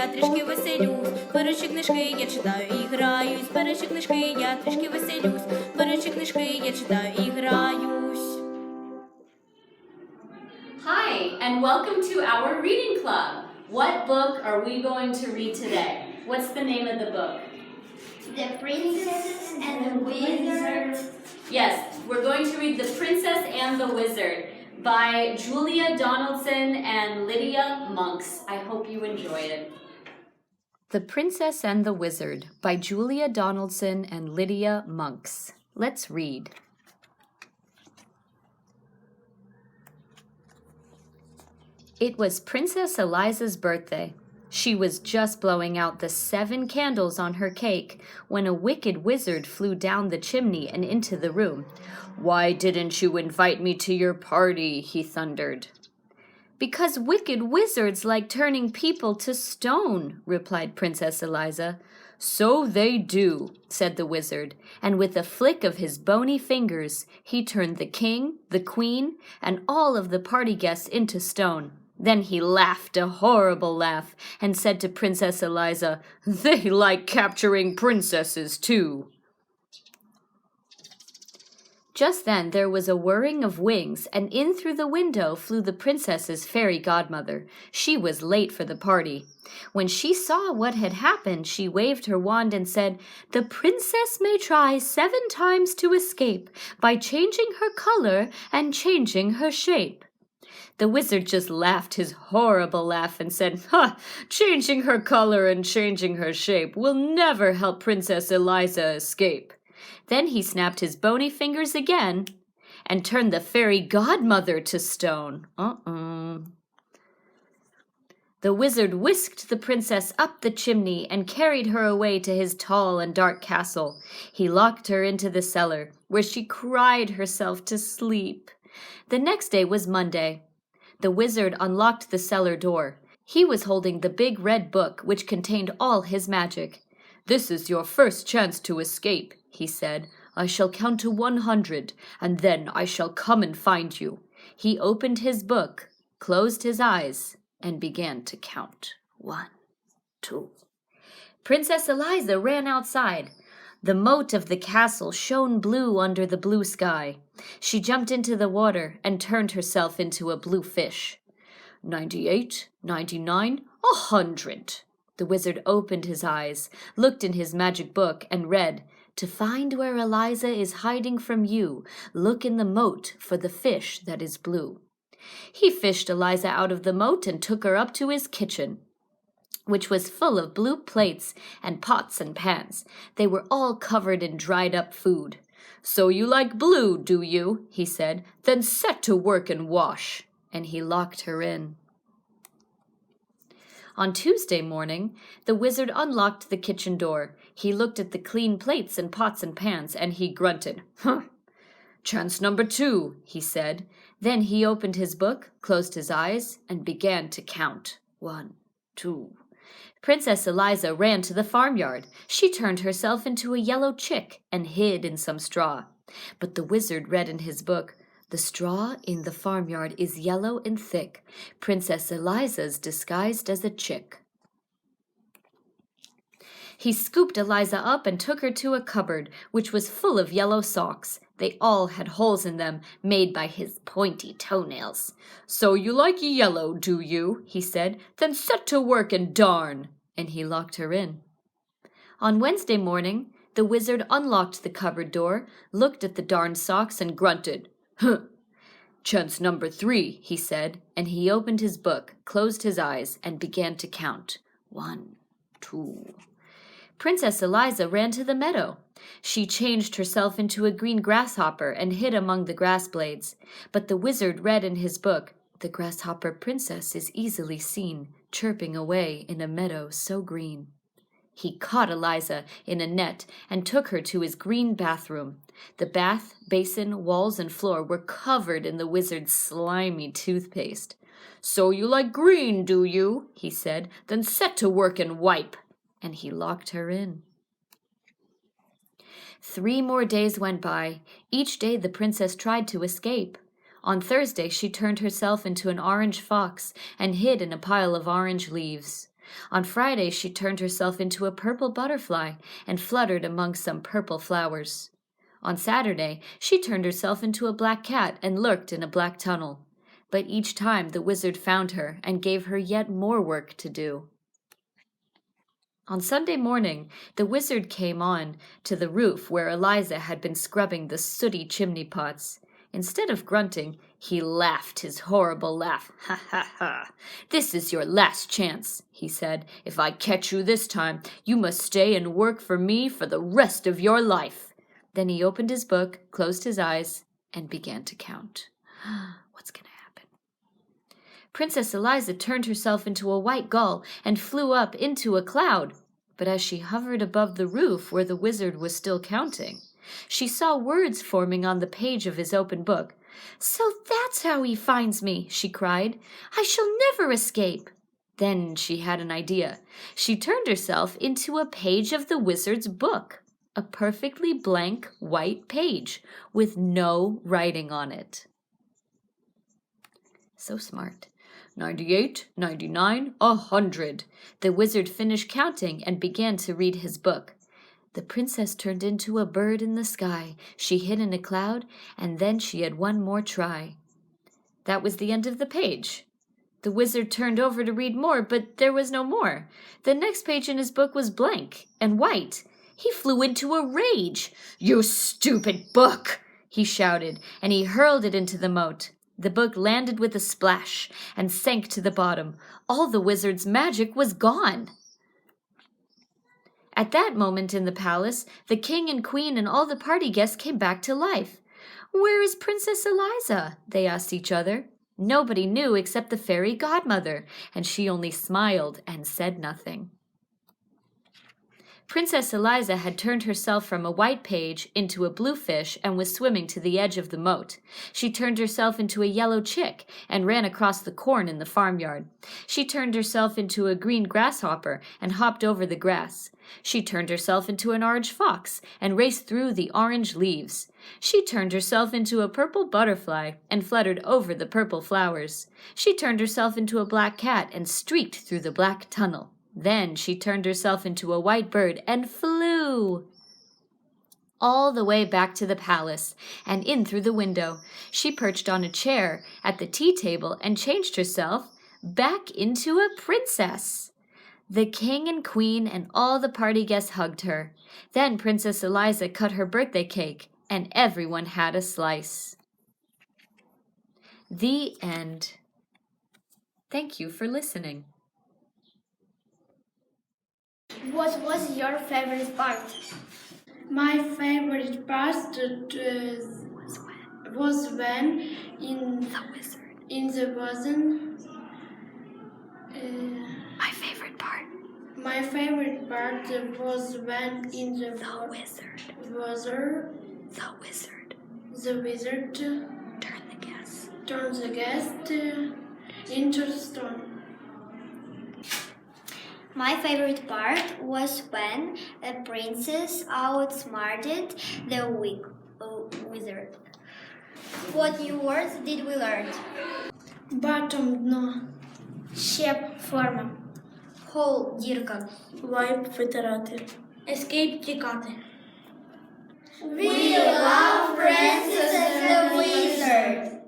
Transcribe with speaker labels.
Speaker 1: я трішки веселюсь. Беручи книжки, я читаю і граюсь. Беручи книжки, я трішки веселюсь. Беручи книжки, я читаю і граюсь.
Speaker 2: Hi, and welcome to our reading club. What book are we going to read today? What's the name of the book?
Speaker 3: The Princess and the Wizard.
Speaker 2: Yes, we're going to read The Princess and the Wizard by Julia Donaldson and Lydia Monks. I hope you enjoy it. The Princess and the Wizard by Julia Donaldson and Lydia Monks. Let's read. It was Princess Eliza's birthday. She was just blowing out the 7 candles on her cake when a wicked wizard flew down the chimney and into the room. "Why didn't you invite me to your party?" he thundered. "Because wicked wizards like turning people to stone," replied Princess Eliza. "So they do," said the wizard, and with a flick of his bony fingers, he turned the king, the queen, and all of the party guests into stone. Then he laughed a horrible laugh and said to Princess Eliza, "They like capturing princesses too." Just then there was a whirring of wings, and in through the window flew the princess's fairy godmother. She was late for the party. When she saw what had happened, she waved her wand and said, "The princess may try 7 times to escape by changing her color and changing her shape." The wizard just laughed his horrible laugh and said, "Ha! Changing her color and changing her shape will never help Princess Eliza escape." Then he snapped his bony fingers again and turned the fairy godmother to stone. The wizard whisked the princess up the chimney and carried her away to his tall and dark castle. He locked her into the cellar, where she cried herself to sleep. The next day was Monday. The wizard unlocked the cellar door. He was holding the big red book, which contained all his magic. "This is your first chance to escape," he said. "I shall count to 100, and then I shall come and find you." He opened his book, closed his eyes, and began to count. 1, 2. Princess Eliza ran outside. The moat of the castle shone blue under the blue sky. She jumped into the water and turned herself into a blue fish. 98, 99, 100. The wizard opened his eyes, looked in his magic book, and read, "To find where Eliza is hiding from you, look in the moat for the fish that is blue." He fished Eliza out of the moat and took her up to his kitchen, which was full of blue plates and pots and pans. They were all covered in dried-up food. "So you like blue, do you?" he said. "Then set to work and wash." And he locked her in. On Tuesday morning, the wizard unlocked the kitchen door. He looked at the clean plates and pots and pans, and he grunted. "Huh! Chance number 2, he said. Then he opened his book, closed his eyes, and began to count. 1, 2. Princess Eliza ran to the farmyard. She turned herself into a yellow chick and hid in some straw. But the wizard read in his book, "The straw in the farmyard is yellow and thick. Princess Eliza's disguised as a chick." He scooped Eliza up and took her to a cupboard, which was full of yellow socks. They all had holes in them, made by his pointy toenails. "So you like yellow, do you?" he said. "Then set to work and darn." And he locked her in. On Wednesday morning, the wizard unlocked the cupboard door, looked at the darned socks, and grunted. "Huh! Chance number 3, he said, and he opened his book, closed his eyes, and began to count. 1, 2. Princess Eliza ran to the meadow. She changed herself into a green grasshopper and hid among the grass blades. But the wizard read in his book, "The grasshopper princess is easily seen, chirping away in a meadow so green." He caught Eliza in a net and took her to his green bathroom. The bath, basin, walls, and floor were covered in the wizard's slimy toothpaste. "So you like green, do you?" he said. "Then set to work and wipe." And he locked her in. 3 more days went by. Each day the princess tried to escape. On Thursday she turned herself into an orange fox and hid in a pile of orange leaves. On Friday, she turned herself into a purple butterfly and fluttered among some purple flowers. On Saturday, she turned herself into a black cat and lurked in a black tunnel. But each time the wizard found her and gave her yet more work to do. On Sunday morning, the wizard came on to the roof where Eliza had been scrubbing the sooty chimney pots. Instead of grunting, he laughed his horrible laugh. "Ha ha ha! This is your last chance," he said. "If I catch you this time, you must stay and work for me for the rest of your life." Then he opened his book, closed his eyes, and began to count. What's going to happen? Princess Eliza turned herself into a white gull and flew up into a cloud. But as she hovered above the roof where the wizard was still counting, she saw words forming on the page of his open book. "So that's how he finds me," she cried. "I shall never escape." Then she had an idea. She turned herself into a page of the wizard's book, a perfectly blank white page with no writing on it. So smart. 98, 99, 100. The wizard finished counting and began to read his book. The princess turned into a bird in the sky. She hid in a cloud, and then she had one more try. That was the end of the page. The wizard turned over to read more, but there was no more. The next page in his book was blank and white. He flew into a rage. "You stupid book!" he shouted, and he hurled it into the moat. The book landed with a splash and sank to the bottom. All the wizard's magic was gone. At that moment in the palace, the king and queen and all the party guests came back to life. "Where is Princess Eliza?" they asked each other. Nobody knew except the fairy godmother, and she only smiled and said nothing. Princess Eliza had turned herself from a white page into a blue fish and was swimming to the edge of the moat. She turned herself into a yellow chick and ran across the corn in the farmyard. She turned herself into a green grasshopper and hopped over the grass. She turned herself into an orange fox and raced through the orange leaves. She turned herself into a purple butterfly and fluttered over the purple flowers. She turned herself into a black cat and streaked through the black tunnel. Then she turned herself into a white bird and flew all the way back to the palace and in through the window. She perched on a chair at the tea table and changed herself back into a princess. The king and queen and all the party guests hugged her. Then Princess Eliza cut her birthday cake and everyone had a slice. The end. Thank you for listening.
Speaker 3: What was your favorite part?
Speaker 4: My favorite part was when in the wizard.
Speaker 2: My favorite part.
Speaker 4: My favorite part was when in the
Speaker 2: wizard.
Speaker 4: The wizard turned the guest into stone.
Speaker 3: My favorite part was when the princess outsmarted the wizard. What new words did we learn?
Speaker 4: Bottom дно.
Speaker 3: Щеп, форма. Hole, дірка.
Speaker 4: Wipe витирати. Escape тікати.
Speaker 3: We love Princess and the Wizard.